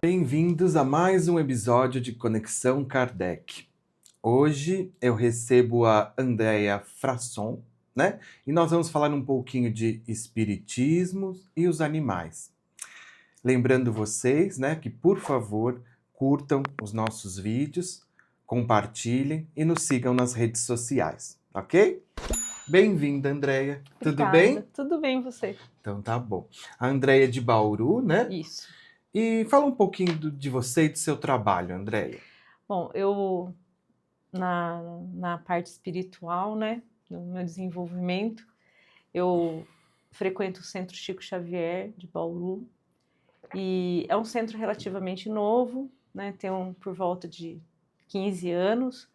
Bem-vindos a mais um episódio de Conexão Kardec. Hoje eu recebo a Andrea Frasson, né? E nós vamos falar um pouquinho de espiritismo e os animais. Lembrando vocês, né, que por favor curtam os nossos vídeos, compartilhem e nos sigam nas redes sociais, ok? Bem-vinda, Andrea. Tudo bem? Tudo bem, você? Então tá bom. A Andrea é de Bauru, né? Isso. E fala um pouquinho de você e do seu trabalho, Andrea. Bom, eu, na parte espiritual, né, no meu desenvolvimento, eu frequento o Centro Chico Xavier, de Bauru, e é um centro relativamente novo, né, tem por volta de 15 anos,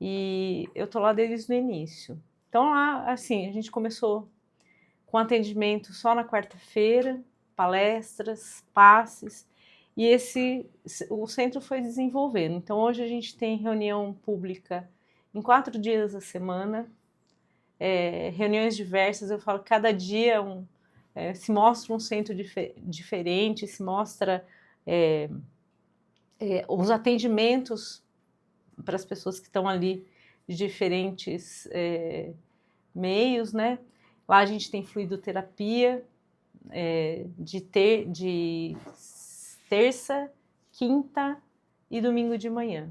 e eu tô lá desde o início. Então, lá, assim, a gente começou com atendimento só na quarta-feira, palestras, passes, e o centro foi desenvolvendo. Então, hoje a gente tem reunião pública em 4 dias da semana, reuniões diversas. Eu falo que cada dia se mostra um centro diferente, se mostra os atendimentos para as pessoas que estão ali de diferentes meios, né? Lá a gente tem fluidoterapia de terça, quinta e domingo de manhã.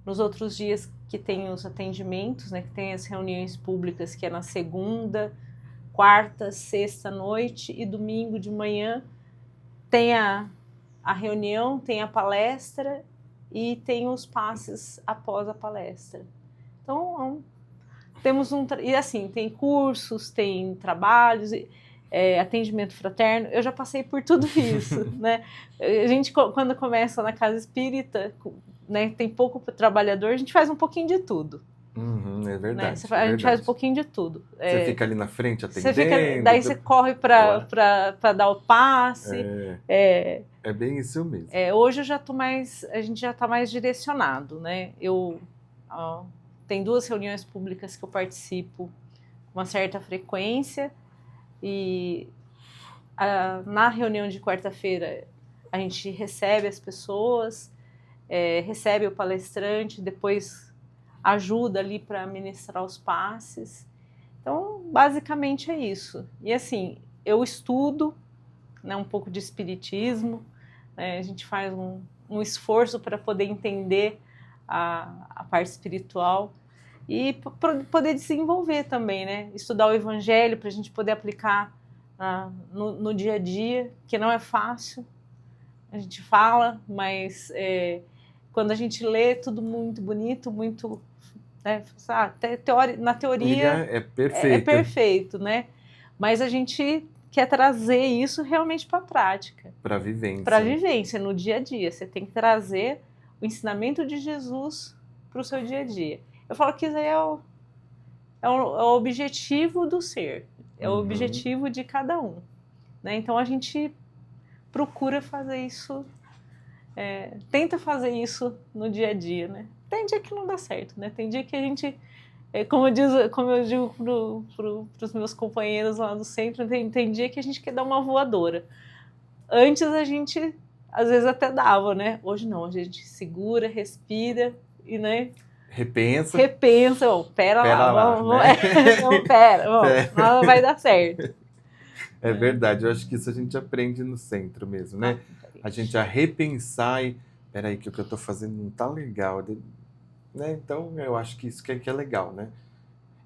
Nos outros dias que tem os atendimentos, né, que tem as reuniões públicas, que é na segunda, quarta, sexta noite e domingo de manhã, tem a reunião, tem a palestra e tem os passes após a palestra. Então, temos e assim, tem cursos, tem trabalhos, atendimento fraterno. Eu já passei por tudo isso, né? A gente, quando começa na casa espírita, né, tem pouco trabalhador, a gente faz um pouquinho de tudo. É verdade. Né? A gente faz um pouquinho de tudo. Você fica ali na frente atendendo. Daí você corre para dar o passe. É bem isso mesmo. Hoje a gente já está mais direcionado, né? Tem 2 reuniões públicas que eu participo com uma certa frequência, e na reunião de quarta-feira a gente recebe as pessoas, recebe o palestrante, depois ajuda ali para ministrar os passes. Então, basicamente é isso. E assim, eu estudo, né, um pouco de espiritismo, né, a gente faz um esforço para poder entender a parte espiritual e poder desenvolver também, né? Estudar o evangelho para a gente poder aplicar no dia a dia, que não é fácil. A gente fala, mas quando a gente lê, tudo muito bonito, muito... Né? Na teoria é perfeito. É perfeito, né? Mas a gente quer trazer isso realmente para a prática. Para a vivência. Para a vivência, no dia a dia. Você tem que trazer o ensinamento de Jesus para o seu dia a dia. Eu falo que isso aí é o objetivo do ser, é o objetivo de cada um. Né? Então a gente procura fazer isso, tenta fazer isso no dia a dia. Né? Tem dia que não dá certo, né? Tem dia que a gente, como eu digo para os meus companheiros lá do centro, tem dia que a gente quer dar uma voadora. Antes a gente, às vezes, até dava, né? Hoje não, a gente segura, respira e, né? Repensa. Pera lá, nada vai dar certo. É verdade, eu acho que isso a gente aprende no centro mesmo, né? A gente a repensar e, peraí, que o que eu tô fazendo não tá legal, né? Então eu acho que isso que é legal, né?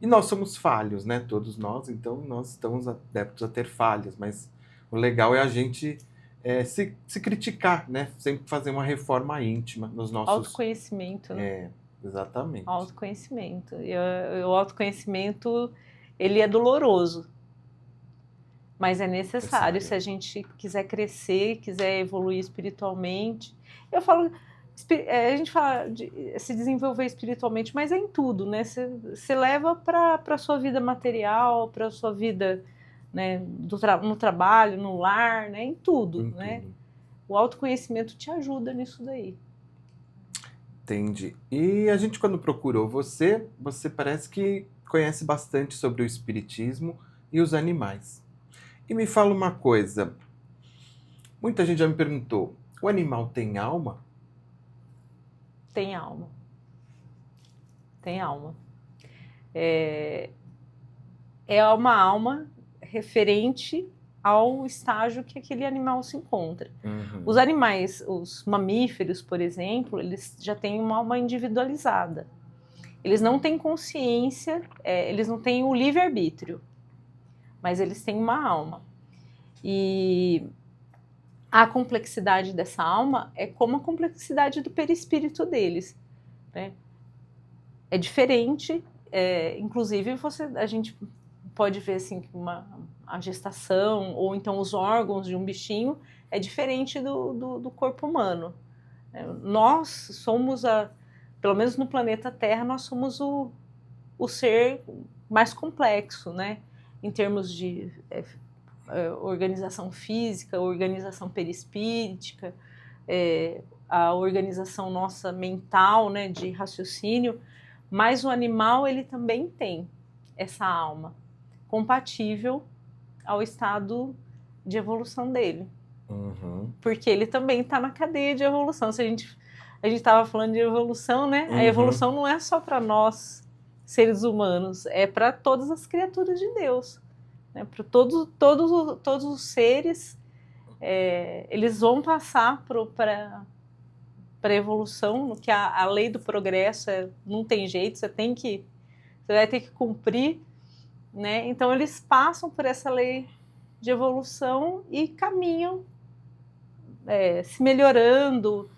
E nós somos falhos, né? Todos nós, então nós estamos adeptos a ter falhas, mas o legal é a gente se criticar, né? Sempre fazer uma reforma íntima nos nossos... Autoconhecimento, né? Exatamente. Autoconhecimento. E o autoconhecimento, ele é doloroso, mas é necessário se a gente quiser crescer, quiser evoluir espiritualmente. Eu falo, a gente fala de se desenvolver espiritualmente, mas é em tudo, né? Você leva para a sua vida material, para a sua vida, né, no trabalho, no lar, né? Em tudo, né? O autoconhecimento te ajuda nisso daí. Entendi. E a gente, quando procurou você parece que conhece bastante sobre o espiritismo e os animais. E me fala uma coisa, muita gente já me perguntou, O animal tem alma? Tem alma. Tem alma. É uma alma referente ao estágio que aquele animal se encontra. Os animais, os mamíferos, por exemplo, eles já têm uma alma individualizada. Eles não têm consciência, eles não têm o livre-arbítrio, mas eles têm uma alma. E a complexidade dessa alma é como a complexidade do perispírito deles, né? É diferente, inclusive a gente pode ver assim que a gestação ou então os órgãos de um bichinho é diferente do corpo humano. Nós somos, pelo menos no planeta Terra, nós somos o ser mais complexo, né? Em termos de organização física, organização perispíritica, a organização nossa mental, né, de raciocínio, mas o animal ele também tem essa alma compatível ao estado de evolução dele. Porque ele também está na cadeia de evolução. Se a gente estava falando de evolução, né? A evolução não é só para nós, seres humanos, é para todas as criaturas de Deus. Né? Para todos os seres, eles vão passar para a evolução, que a lei do progresso não tem jeito, você vai ter que cumprir, né? Então eles passam por essa lei de evolução e caminham se melhorando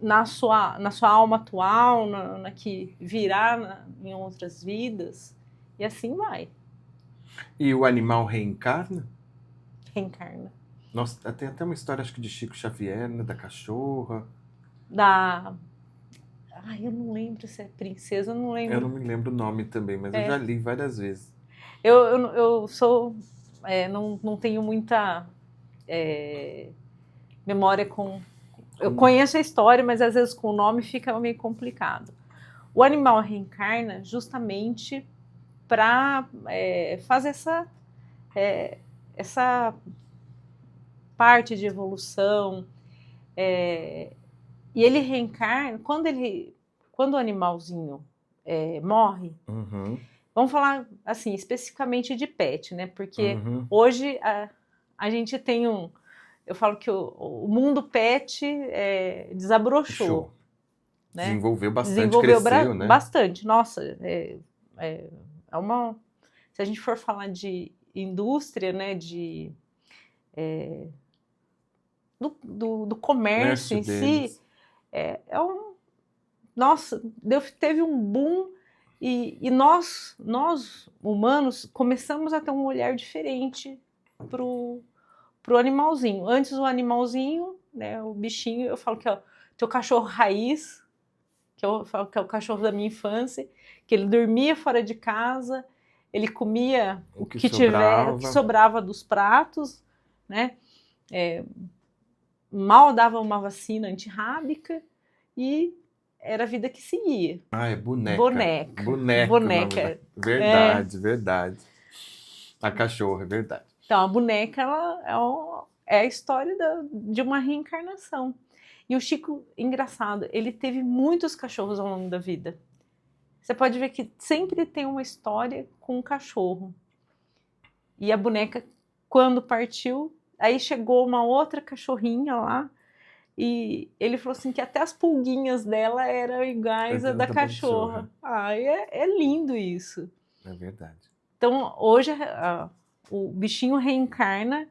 na sua alma atual, na que virá em outras vidas, e assim vai. E o animal reencarna? Reencarna. Nossa, tem até uma história, acho que de Chico Xavier, né, da cachorra. Eu não lembro se é princesa, eu não lembro. Eu não me lembro o nome também, mas eu já li várias vezes. Eu sou... não tenho muita memória com... Eu conheço a história, mas às vezes com o nome fica meio complicado. O animal reencarna justamente para fazer essa parte de evolução. E ele reencarna, quando o animalzinho morre, vamos falar assim, especificamente de pet, né? Porque hoje a gente tem eu falo que o mundo pet desabrochou. Né? Desenvolveu bastante, cresceu, né? Bastante. Nossa, se a gente for falar de indústria, né, do comércio em si, nossa, teve um boom e nós humanos começamos a ter um olhar diferente pro animalzinho. Antes o animalzinho, né, o bichinho, eu falo que é o teu cachorro raiz, que eu falo que é o cachorro da minha infância, que ele dormia fora de casa, ele comia o que sobrava dos pratos, né? Mal dava uma vacina antirrábica e era a vida que seguia. É boneca. Verdade. A cachorra, é verdade. Então, a boneca ela é a história de uma reencarnação. E o Chico, engraçado, ele teve muitos cachorros ao longo da vida. Você pode ver que sempre tem uma história com um cachorro. E a boneca, quando partiu, aí chegou uma outra cachorrinha lá, e ele falou assim que até as pulguinhas dela eram iguais à da cachorra. É lindo isso. É verdade. Então, hoje, o bichinho reencarna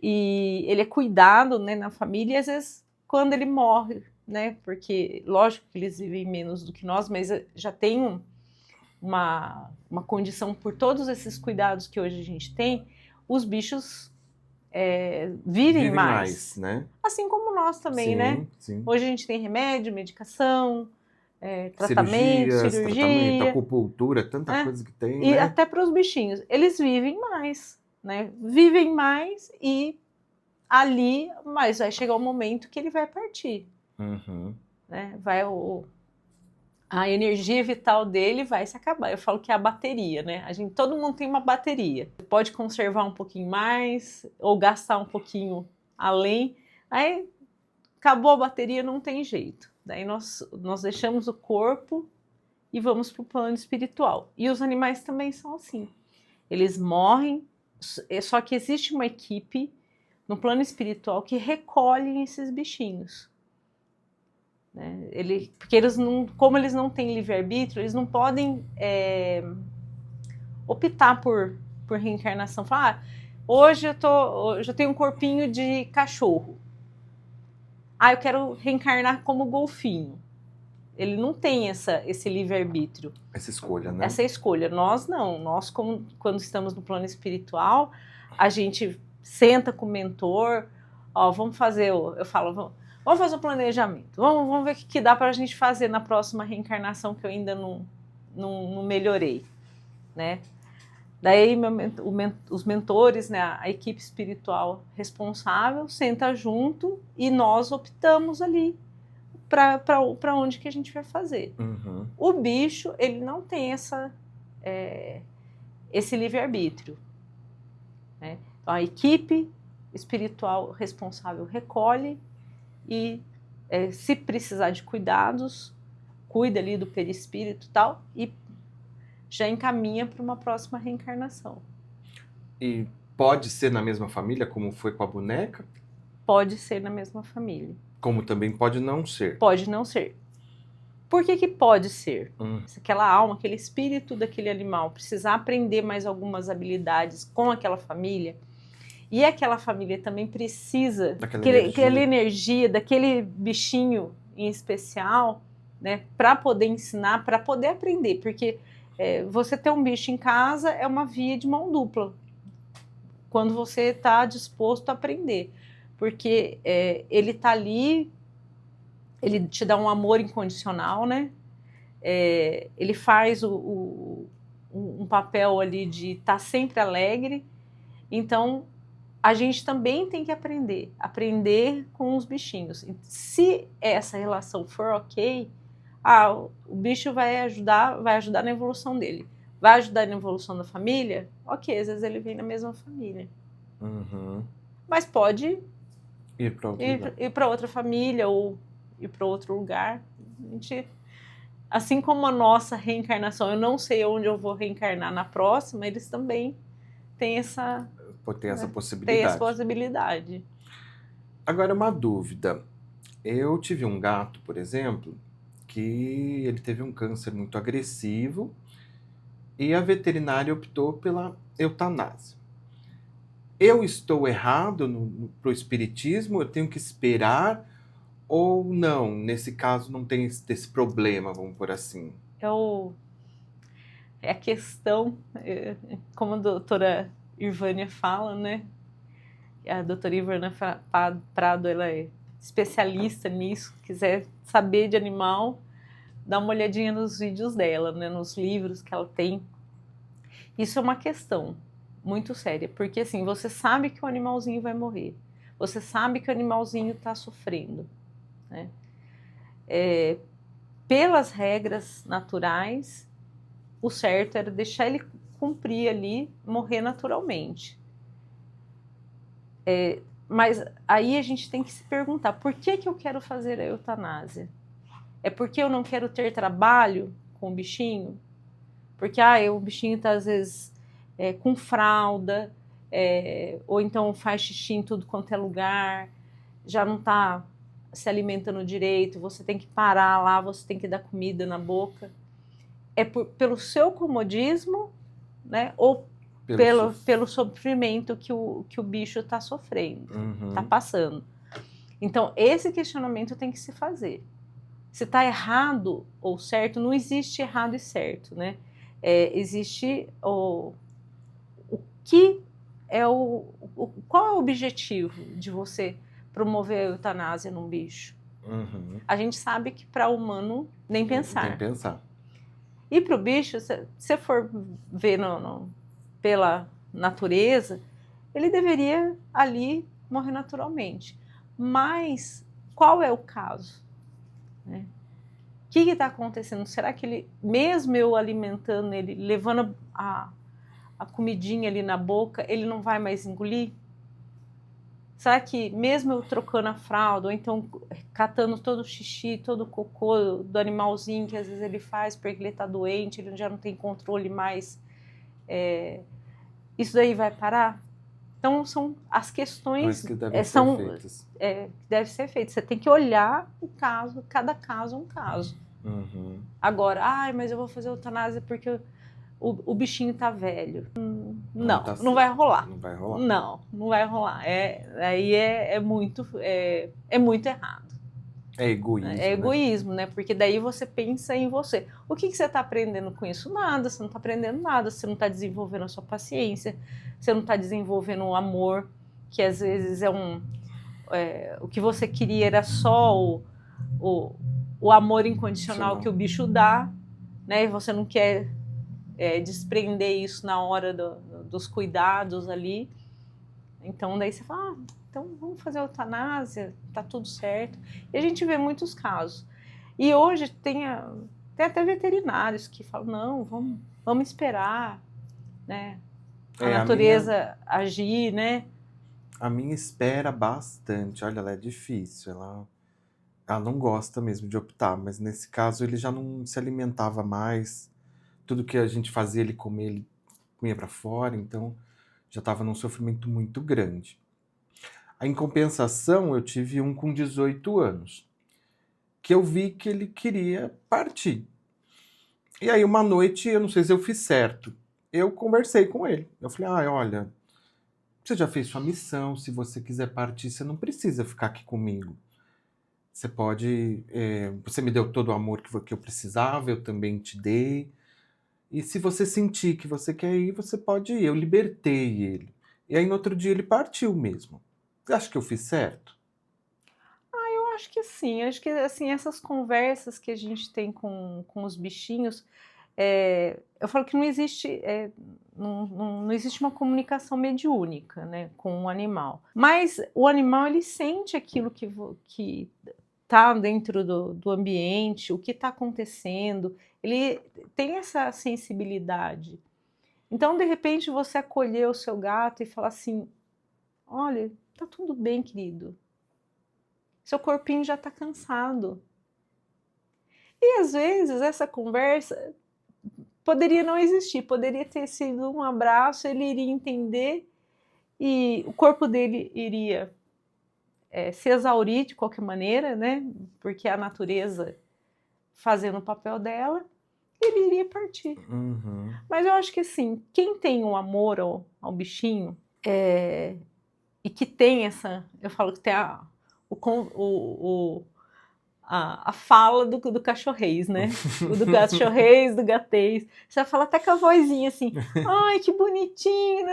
e ele é cuidado, né, na família, e às vezes quando ele morre, né, porque lógico que eles vivem menos do que nós, mas já tem uma condição por todos esses cuidados que hoje a gente tem, os bichos vivem mais, né? Assim como nós também, sim, né? Sim. Hoje a gente tem remédio, medicação, tratamento, acupuntura, tanta coisa que tem, e né? até para os bichinhos, eles vivem mais, né? Vivem mais e ali, mas vai chegar o momento que ele vai partir, né? A energia vital dele vai se acabar. Eu falo que é a bateria, né? Todo mundo tem uma bateria. Pode conservar um pouquinho mais ou gastar um pouquinho além. Aí acabou a bateria, não tem jeito. Daí nós deixamos o corpo e vamos para o plano espiritual. E os animais também são assim. Eles morrem, só que existe uma equipe no plano espiritual que recolhe esses bichinhos. Né? Porque como eles não têm livre-arbítrio, eles não podem optar por reencarnação. Falar, hoje eu tenho um corpinho de cachorro. Eu quero reencarnar como golfinho. Ele não tem esse livre-arbítrio. Essa escolha, né? Essa escolha. Nós não. Nós, quando estamos no plano espiritual, a gente senta com o mentor, vamos fazer, eu falo, vamos fazer o planejamento, vamos ver o que dá para a gente fazer na próxima reencarnação que eu ainda não melhorei, né? Daí os mentores, né, a equipe espiritual responsável senta junto e nós optamos ali para onde que a gente vai fazer. Uhum. O bicho, ele não tem esse livre-arbítrio. Né? Então, a equipe espiritual responsável recolhe e, se precisar de cuidados, cuida ali do perispírito e tal, e já encaminha para uma próxima reencarnação. E pode ser na mesma família, como foi com a boneca? Pode ser na mesma família. Como também pode não ser? Pode não ser. Por que pode ser? Se aquela alma, aquele espírito daquele animal precisar aprender mais algumas habilidades com aquela família, e aquela família também precisa daquela energia, daquele bichinho em especial, né, para poder ensinar, para poder aprender, porque você ter um bicho em casa é uma via de mão dupla, quando você está disposto a aprender, porque ele está ali, ele te dá um amor incondicional, né? Ele faz um papel ali de estar sempre alegre, então a gente também tem que aprender com os bichinhos. Se essa relação for ok, o bicho vai ajudar na evolução dele. Vai ajudar na evolução da família? Ok, às vezes ele vem na mesma família. Uhum. Mas pode ir para outra família ou ir para outro lugar. Assim como a nossa reencarnação, eu não sei onde eu vou reencarnar na próxima, eles também têm essa possibilidade. Agora, uma dúvida. Eu tive um gato, por exemplo, que ele teve um câncer muito agressivo e a veterinária optou pela eutanásia. Eu estou errado pro espiritismo? Eu tenho que esperar? Ou não? Nesse caso não tem esse problema, vamos por assim. É a questão, como a doutora Irvânia fala, né? A doutora Irvânia Prado, ela é especialista nisso. Quiser saber de animal, dá uma olhadinha nos vídeos dela, né? Nos livros que ela tem. Isso é uma questão muito séria, porque assim, você sabe que o animalzinho vai morrer, você sabe que o animalzinho está sofrendo, né? Pelas regras naturais, o certo era deixar ele cumprir ali, morrer naturalmente. Mas aí a gente tem que se perguntar, por que eu quero fazer a eutanásia? É porque eu não quero ter trabalho com o bichinho? Porque o bichinho está às vezes com fralda, ou então faz xixi em tudo quanto é lugar, já não está se alimentando direito, você tem que parar lá, você tem que dar comida na boca. Pelo seu comodismo, né? Ou pelo sofrimento que o bicho está sofrendo, está passando. Então, esse questionamento tem que se fazer. Se está errado ou certo, não existe errado e certo, né? Existe o que é qual é o objetivo de você promover a eutanásia num bicho? A gente sabe que para o humano nem pensar. Nem pensar. E para o bicho, se você for ver pela natureza, ele deveria ali morrer naturalmente. Mas qual é o caso? Né? O que está acontecendo? Será que ele, mesmo eu alimentando ele, levando a comidinha ali na boca, ele não vai mais engolir? Será que mesmo eu trocando a fralda, ou então catando todo o xixi, todo o cocô do animalzinho que às vezes ele faz porque ele está doente, ele já não tem controle mais, isso daí vai parar? Então são as questões que devem ser feitas. Que deve ser feito. Você tem que olhar o caso, cada caso é um caso. Uhum. Agora, mas eu vou fazer eutanásia porque o bichinho tá velho. Não, tá não vai rolar. Não vai rolar. Não vai rolar. Aí é muito errado. É egoísmo. É egoísmo, né? Porque daí você pensa em você. O que você está aprendendo com isso? Nada, você não está aprendendo nada, você não está desenvolvendo a sua paciência, você não está desenvolvendo o amor, que às vezes o que você queria era só o amor incondicional que o bicho dá, né? E você não quer desprender isso na hora dos cuidados ali. Então daí você fala, então vamos fazer a eutanásia, tá tudo certo. E a gente vê muitos casos. E hoje tem até veterinários que falam, não, vamos esperar, né? A natureza agir, né? A minha espera bastante. Olha, ela é difícil, ela não gosta mesmo de optar, mas nesse caso ele já não se alimentava mais. Tudo que a gente fazia ele comer, ele comia para fora, então já estava num sofrimento muito grande. Em compensação, eu tive um com 18 anos, que eu vi que ele queria partir. E aí uma noite, eu não sei se eu fiz certo, eu conversei com ele. Eu falei, olha, você já fez sua missão, se você quiser partir, você não precisa ficar aqui comigo. Você pode... você me deu todo o amor que eu precisava, eu também te dei. E se você sentir que você quer ir, você pode ir. Eu libertei ele. E aí no outro dia ele partiu mesmo. Você acha que eu fiz certo? Eu acho que sim. Acho que assim, essas conversas que a gente tem com os bichinhos, eu falo que não existe, não existe uma comunicação mediúnica, né, com o animal. Mas o animal, ele sente aquilo que está dentro do ambiente, o que está acontecendo, ele tem essa sensibilidade. Então, de repente, você acolher o seu gato e falar assim, olha, tá tudo bem, querido. Seu corpinho já está cansado. E às vezes essa conversa poderia não existir, poderia ter sido um abraço, ele iria entender e o corpo dele iria se exaurir de qualquer maneira, né? Porque a natureza fazendo o papel dela, ele iria partir. Uhum. Mas eu acho que assim, quem tem um amor ao bichinho e que tem eu falo que tem a fala do cachorrês, né? Do cachorrês, do gatês. Você vai falar até com a vozinha assim, ai, que bonitinho,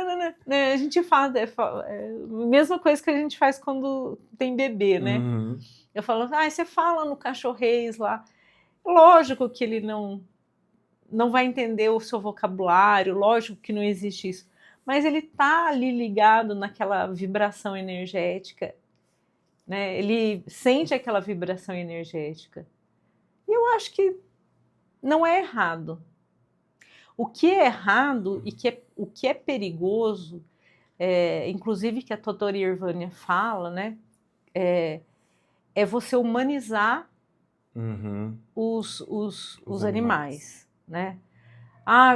né? A gente fala, a mesma coisa que a gente faz quando tem bebê, né? Uhum. Eu falo, você fala no cachorrês lá. Lógico que ele não vai entender o seu vocabulário, lógico que não existe isso. Mas ele tá ali ligado naquela vibração energética, né? Ele sente aquela vibração energética. E eu acho que não é errado. O que é errado e o que é perigoso, inclusive que a doutora Irvânia fala, né? É você humanizar os animais, né?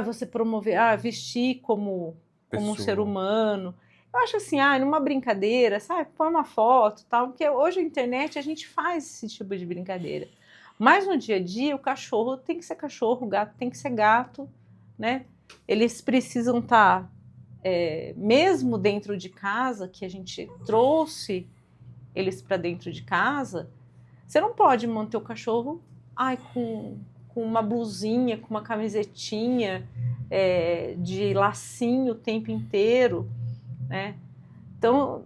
Você promover, vestir como um ser humano. Eu acho assim, numa brincadeira, sabe? Põe uma foto e tal, porque hoje a internet a gente faz esse tipo de brincadeira. Mas no dia a dia, o cachorro tem que ser cachorro, o gato tem que ser gato, né? Eles precisam estar, mesmo dentro de casa, que a gente trouxe eles para dentro de casa, você não pode manter o cachorro com uma blusinha, com uma camisetinha de lacinho o tempo inteiro, né? Então,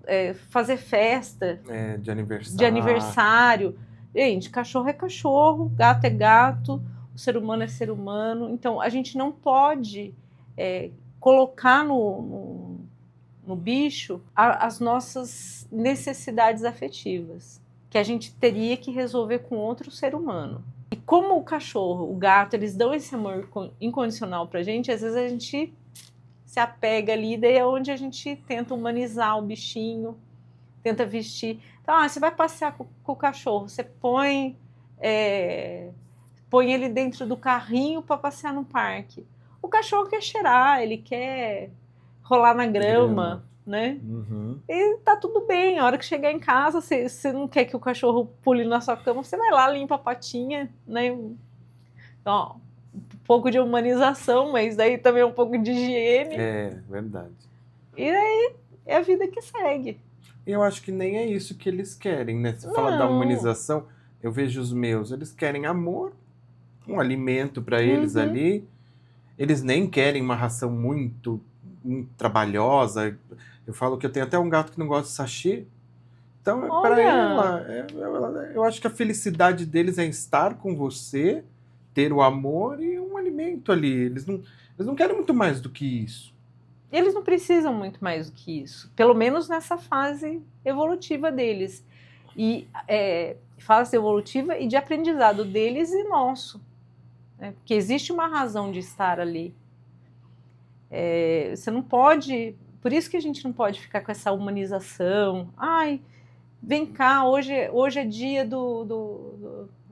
fazer festa de aniversário. Gente, cachorro é cachorro, gato é gato, o ser humano é ser humano. Então, a gente não pode colocar no bicho as nossas necessidades afetivas, que a gente teria que resolver com outro ser humano. E como o cachorro, o gato, eles dão esse amor incondicional pra gente, às vezes a gente se apega ali, daí é onde a gente tenta humanizar o bichinho, tenta vestir. Então, você vai passear com o cachorro, você põe ele dentro do carrinho para passear no parque. O cachorro quer cheirar, ele quer rolar na grama, né? Uhum. E tá tudo bem. A hora que chegar em casa, você não quer que o cachorro pule na sua cama, você vai lá, limpa a patinha, né? Então, um pouco de humanização, mas daí também um pouco de higiene. É, verdade. E aí é a vida que segue. Eu acho que nem é isso que eles querem, né? Você fala da Não. humanização, eu vejo os meus, eles querem amor, um alimento para eles Uhum. ali. Eles nem querem uma ração muito trabalhosa. Eu falo que eu tenho até um gato que não gosta de sashi. Então, para Olha, eu acho que a felicidade deles é estar com você, ter o amor e um alimento ali. Eles não querem muito mais do que isso. eles não precisam muito mais do que isso, pelo menos nessa fase evolutiva deles. E fase evolutiva e de aprendizado deles e nosso. Né? Porque existe uma razão de estar ali. Você não pode. Por isso que a gente não pode ficar com essa humanização. Ai, vem cá, hoje é dia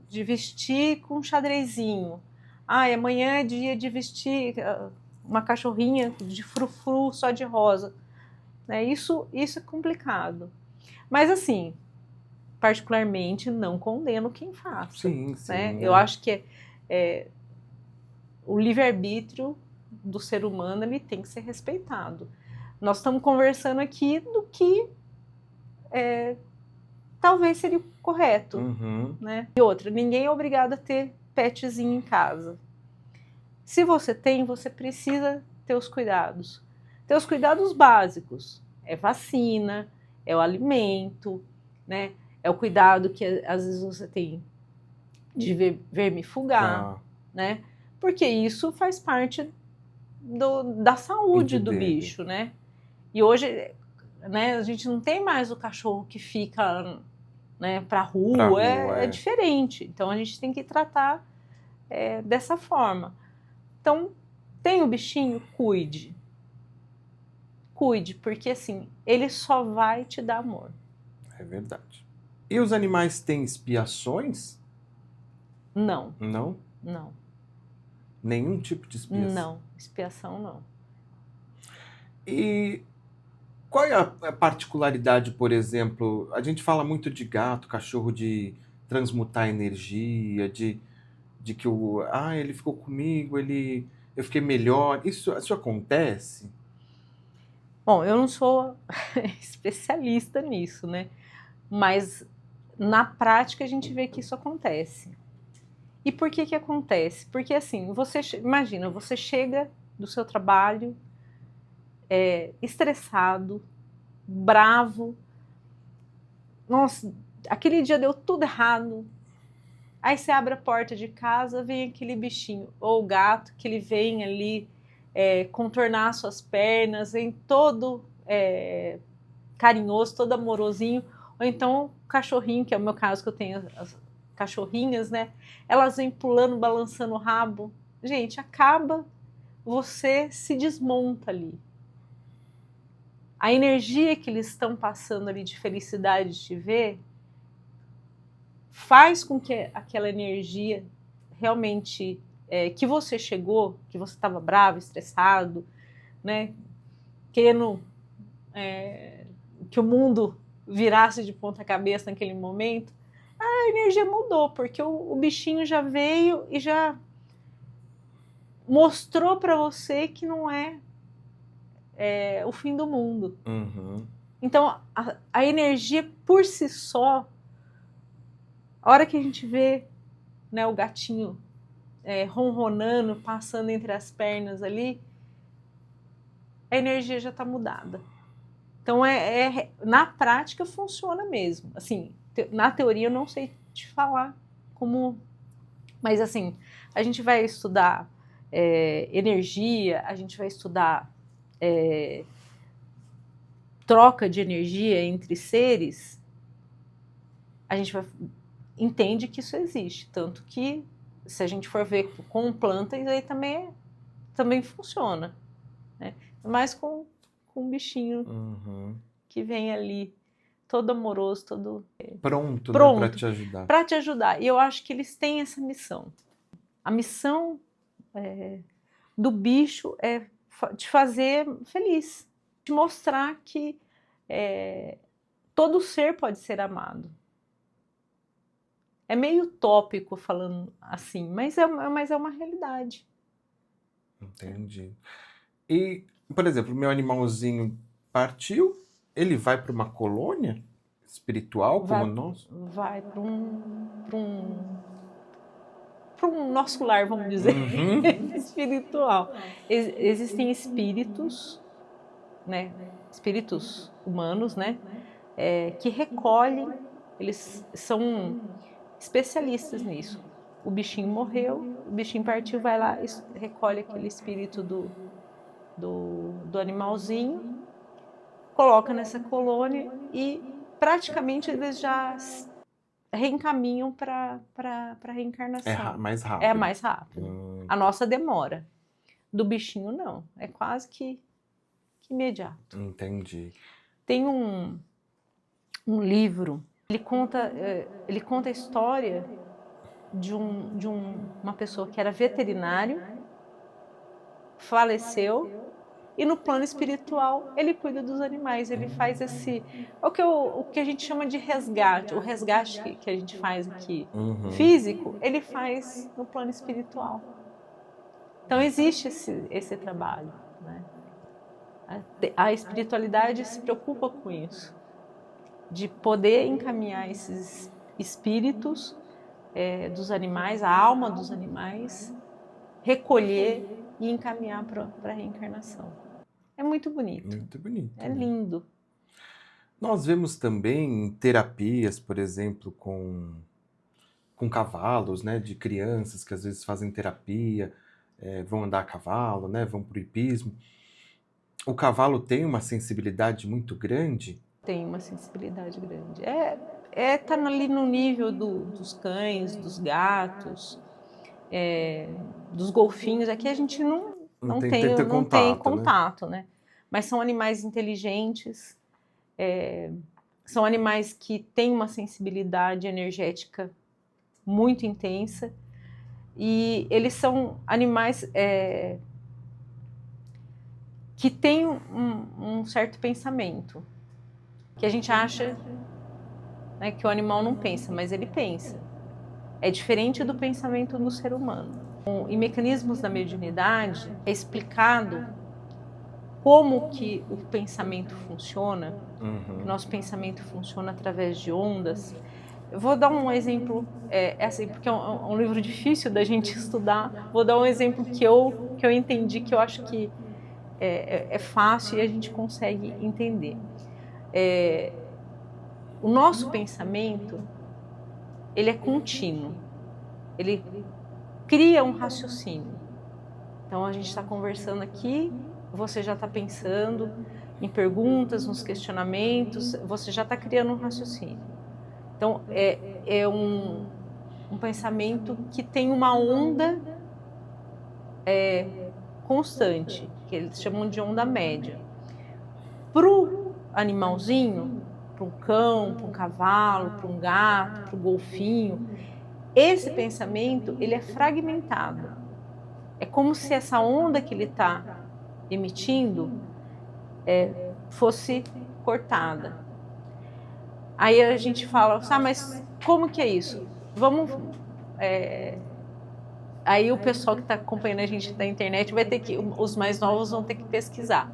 de vestir com um xadrezinho. Ai, amanhã é dia de vestir uma cachorrinha de frufru só de rosa. Né? Isso é complicado. Mas assim, particularmente não condeno quem faça. Sim, sim. Né? Eu acho que o livre-arbítrio do ser humano ele tem que ser respeitado. Nós estamos conversando aqui do que talvez seria o correto. Uhum. Né? E outra, ninguém é obrigado a ter petzinho em casa. Se você tem, você precisa ter os cuidados. Ter os cuidados básicos. É vacina, é o alimento, né? É o cuidado que às vezes você tem de vermifugar, né? Porque isso faz parte da saúde do bicho, né? E hoje, né, a gente não tem mais o cachorro que fica, né, pra rua, é diferente. Então a gente tem que tratar dessa forma. Então, tem o bichinho, cuide. Cuide, porque assim, ele só vai te dar amor. É verdade. E os animais têm expiações? Não. Não? Não. Nenhum tipo de expiação? Não, expiação não. E qual é a particularidade, por exemplo, a gente fala muito de gato, cachorro, de transmutar energia, de que ele ficou comigo, eu fiquei melhor. Isso acontece? Bom, eu não sou especialista nisso, né? Mas na prática a gente vê que isso acontece. E por que acontece? Porque assim, imagina, você chega do seu trabalho estressado, bravo, nossa, aquele dia deu tudo errado. Aí você abre a porta de casa, vem aquele bichinho, ou o gato, que ele vem ali contornar suas pernas, vem todo carinhoso, todo amorosinho, ou então o cachorrinho, que é o meu caso, que eu tenho as cachorrinhas, né? Elas vêm pulando, balançando o rabo. Gente, acaba, você se desmonta ali. A energia que eles estão passando ali de felicidade de te ver faz com que aquela energia realmente que você chegou, que você estava bravo, estressado, né, querendo que o mundo virasse de ponta cabeça naquele momento, a energia mudou, porque o bichinho já veio e já mostrou para você que não é o fim do mundo. Uhum. Então, a energia por si só, a hora que a gente vê, né, o gatinho ronronando, passando entre as pernas ali, a energia já está mudada. Então, na prática, funciona mesmo. Assim, na teoria, eu não sei te falar como... Mas, assim, a gente vai estudar energia, a gente vai estudar troca de energia entre seres, a gente entende que isso existe. Tanto que, se a gente for ver com plantas, aí também funciona. Né? Mas com um bichinho que vem ali todo amoroso, todo Pronto, né, pronto para te ajudar. para te ajudar. E eu acho que eles têm essa missão. A missão do bicho é te fazer feliz, te mostrar que todo ser pode ser amado. É meio utópico falando assim, mas é uma realidade. Entendi. E, por exemplo, o meu animalzinho partiu, ele vai para uma colônia espiritual como nós? Vai para um nosso lar, vamos dizer, espiritual. Existem espíritos, né, espíritos humanos, né, que recolhem, eles são especialistas nisso. O bichinho morreu, o bichinho partiu, vai lá, recolhe aquele espírito do animalzinho, coloca nessa colônia e praticamente eles já reencaminham para a reencarnação. Mais rápido. É mais rápido. A nossa demora. Do bichinho, não. É quase que imediato. Entendi. Tem um livro, ele conta a história de uma pessoa que era veterinário, faleceu, e no plano espiritual ele cuida dos animais, ele faz o que a gente chama de resgate, o resgate que a gente faz aqui, físico, ele faz no plano espiritual. Então existe esse trabalho, né? A espiritualidade se preocupa com isso, de poder encaminhar esses espíritos dos animais, a alma dos animais, recolher e encaminhar para a reencarnação. É muito bonito. Muito bonito. É lindo. Nós vemos também terapias, por exemplo, com cavalos, né, de crianças que às vezes fazem terapia, vão andar a cavalo, né, vão para o hipismo. O cavalo tem uma sensibilidade muito grande? Tem uma sensibilidade grande. Tá ali no nível dos cães, dos gatos, dos golfinhos. Aqui a gente não tem contato, né? Mas são animais inteligentes, são animais que têm uma sensibilidade energética muito intensa, e eles são animais que têm um certo pensamento, que a gente acha, né, que o animal não pensa, mas ele pensa. É diferente do pensamento do ser humano. Em mecanismos da mediunidade é explicado como que o pensamento funciona, que nosso pensamento funciona através de ondas. Eu vou dar um exemplo, assim, porque é um livro difícil da gente estudar. Vou dar um exemplo que eu entendi, que eu acho que é fácil e a gente consegue entender. O nosso pensamento, ele é contínuo, ele cria um raciocínio. Então a gente está conversando aqui, você já está pensando em perguntas, nos questionamentos, você já está criando um raciocínio. Então é um pensamento que tem uma onda constante, que eles chamam de onda média. Para o animalzinho, para um cão, para um cavalo, para um gato, para o golfinho, esse pensamento ele é fragmentado. É como se essa onda que ele está emitindo fosse cortada. Aí a gente fala, mas como que é isso? Vamos... Aí o pessoal que está acompanhando a gente na internet vai ter que... Os mais novos vão ter que pesquisar.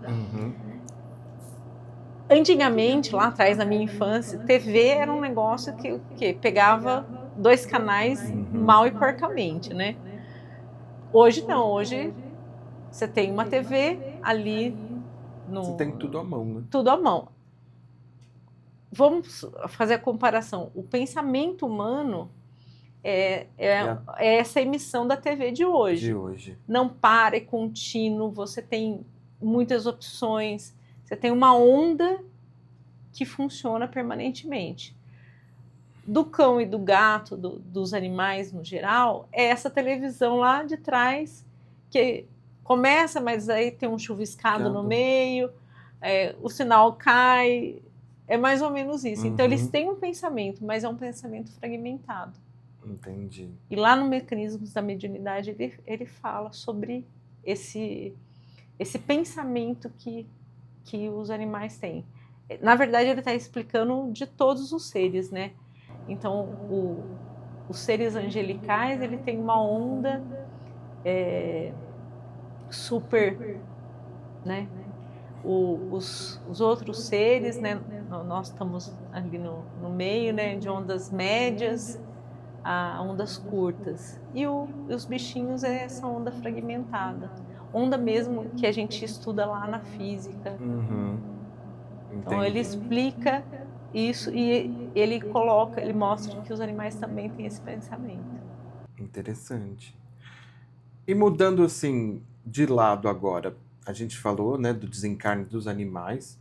Antigamente, lá atrás, na minha infância, TV era um negócio que pegava 2 canais mal e porcamente, né? Hoje não, hoje você tem uma TV ali Você tem tudo à mão, né? Tudo à mão. Vamos fazer a comparação. O pensamento humano é essa emissão da TV de hoje. Não para, é contínuo, você tem muitas opções, você tem uma onda que funciona permanentemente. Do cão e do gato, dos animais no geral, é essa televisão lá de trás que começa, mas aí tem um chuviscado no meio, o sinal cai, É mais ou menos isso. Então, eles têm um pensamento, mas é um pensamento fragmentado. Entendi. E lá no Mecanismos da Mediunidade, ele fala sobre esse pensamento que os animais têm. Na verdade, ele está explicando de todos os seres, né? Então, os seres angelicais, ele tem uma onda super, né? Os outros seres, né? Nós estamos ali no meio, né? De ondas médias a ondas curtas. E os bichinhos é essa onda fragmentada. Onda mesmo que a gente estuda lá na física. Então ele explica isso e ele mostra que os animais também têm esse pensamento. Interessante. E mudando assim de lado agora, a gente falou, né, do desencarne dos animais.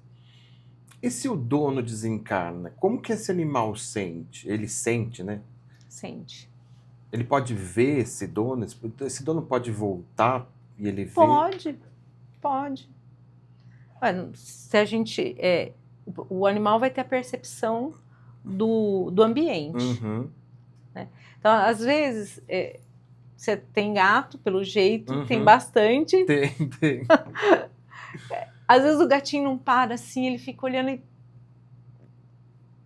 E se o dono desencarna, como que esse animal sente? Ele sente, né? Sente. Ele pode ver esse dono? Esse dono pode voltar e ele vê? Pode. Se a gente... o animal vai ter a percepção do ambiente. Né? Então, às vezes, você tem gato, pelo jeito, tem bastante. Tem. Às vezes o gatinho não para assim, ele fica olhando e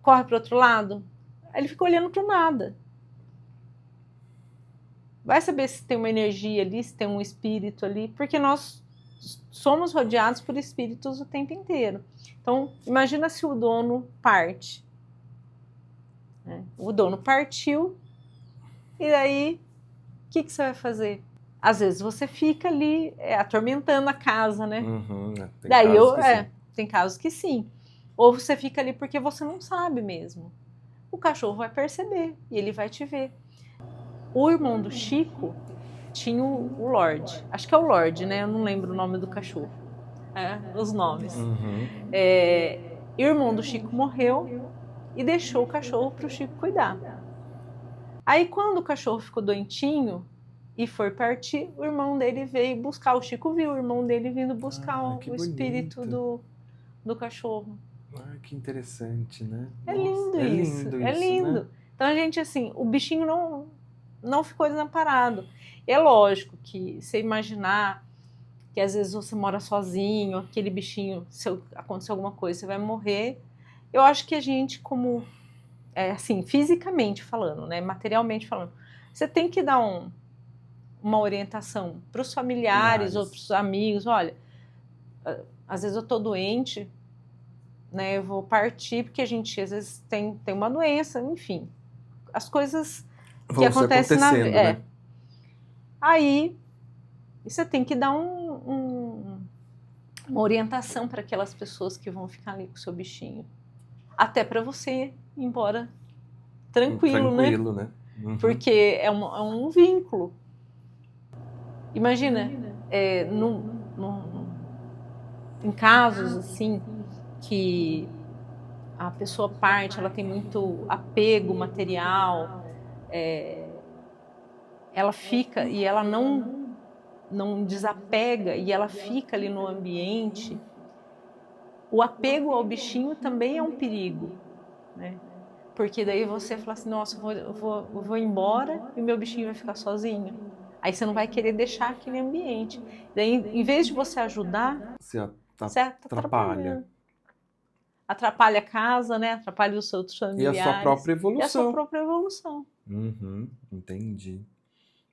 corre para o outro lado. Aí ele fica olhando para o nada. Vai saber se tem uma energia ali, se tem um espírito ali, porque nós somos rodeados por espíritos o tempo inteiro. Então, imagina se o dono parte. Né? O dono partiu, e daí, o que você vai fazer? Às vezes você fica ali atormentando a casa, né? Tem casos que sim. Ou você fica ali porque você não sabe mesmo. O cachorro vai perceber e ele vai te ver. O irmão do Chico tinha o Lorde. Acho que é o Lorde, né? Eu não lembro o nome do cachorro. Os nomes. O irmão do Chico morreu e deixou o cachorro para o Chico cuidar. Aí, quando o cachorro ficou doentinho e foi partir, o irmão dele veio buscar. O Chico viu o irmão dele vindo buscar o espírito do cachorro. Que interessante, né? É lindo isso. É lindo. Né? Então, a gente, assim, o bichinho não ficou desamparado. É lógico que você imaginar que às vezes você mora sozinho, aquele bichinho, se acontecer alguma coisa, você vai morrer. Eu acho que a gente, como, assim, fisicamente falando, né, materialmente falando, você tem que dar uma orientação para os familiares ou para os amigos. Olha, às vezes eu estou doente, né, eu vou partir porque a gente às vezes tem uma doença, enfim. As coisas que acontecem na vida. Né? Aí você tem que dar uma orientação para aquelas pessoas que vão ficar ali com o seu bichinho. Até para você ir embora tranquilo, né? Porque é um vínculo. Imagina, em casos assim que a pessoa parte, ela tem muito apego material, ela fica e ela não desapega e ela fica ali no ambiente. O apego ao bichinho também é um perigo, né? Porque daí você fala assim, nossa, eu vou embora e meu bichinho vai ficar sozinho. Aí você não vai querer deixar aquele ambiente. Daí, em vez de você ajudar, você atrapalha. Atrapalha a casa, né? Atrapalha os seus familiares. E a sua própria evolução. E a sua própria evolução. Entendi.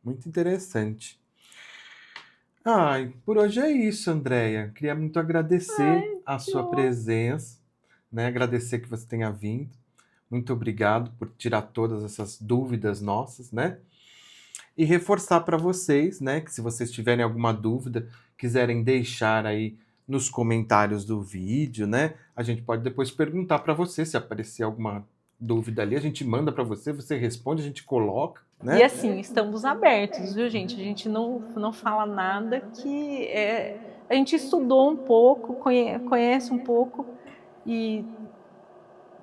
Muito interessante. Por hoje é isso, Andréia. Queria muito agradecer a sua presença, né? Agradecer que você tenha vindo. Muito obrigado por tirar todas essas dúvidas nossas, né? E reforçar para vocês, né, que se vocês tiverem alguma dúvida, quiserem deixar aí nos comentários do vídeo, né? A gente pode depois perguntar para você se aparecer alguma dúvida ali, a gente manda para você, você responde, a gente coloca, né? E assim, estamos abertos, viu, gente? A gente não fala nada que a gente estudou um pouco, conhece um pouco e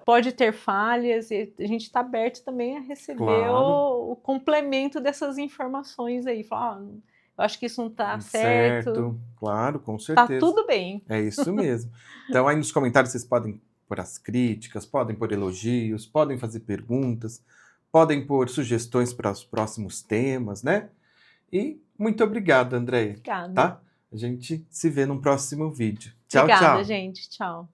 pode ter falhas, e a gente está aberto também a receber o complemento dessas informações aí. Falar, eu acho que isso não está certo. Claro, com certeza. Tá tudo bem. É isso mesmo. Então aí nos comentários vocês podem pôr as críticas, podem pôr elogios, podem fazer perguntas, podem pôr sugestões para os próximos temas, né? E muito obrigado, Andréia, Obrigada. tá? A gente se vê num próximo vídeo. Tchau, Obrigada, tchau! gente. Tchau.